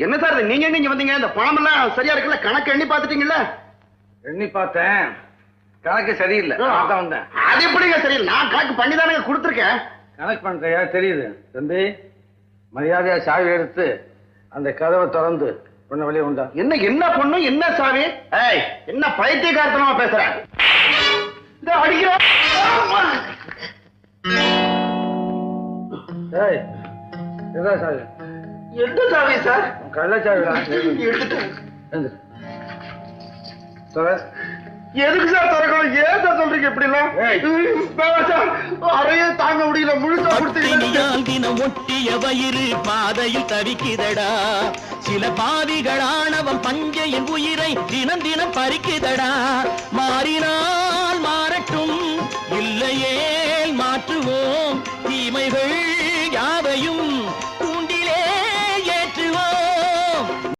என்ன சார் நீங்க எங்க இங்க வந்தீங்க? இந்த பணம் எல்லாம் சரியா இருக்குல்ல? கணக்கு எண்ணி பாத்துட்டீங்கல்ல? எண்ணி பார்த்தேன், கணக்கு சரியில்லை. அதான் வந்தேன். அது எப்படிங்க சரியில்லை? நான் கணக்கு பண்ணி தானே கொடுத்துருக்கேன். கணக்கு பண்றியா? தெரியுது தம்பி. மரியாதையா சாவி எடுத்து அந்த கதவை திறந்து பொண்ணு வெளியே உண்டா. என்ன என்ன பொண்ணு என்ன சாவி? ஏய், என்ன பைத்தியக்காரத்தனமா பேசுறேன்? அடிக்கிறேன். ஏய், இதுதான் சாவி. எந்த சாவி சார்? கள்ளச்சாவிடா. எதுக்கு சார் திறக்கணும்? ஏன் சார் சொல்றீங்க இப்படி எல்லாம்? அறையே தாங்க முடியல, முழுசா கொடுத்தீங்க. ஒட்டிய வயிறு பாதையில் தவிக்குதடா. சில பாவிகளானவன் பஞ்சையின் உயிரை தினம் தினம் பறிக்குதடா. மாறினால் மாறட்டும், இல்லையே மாற்றுவோம்.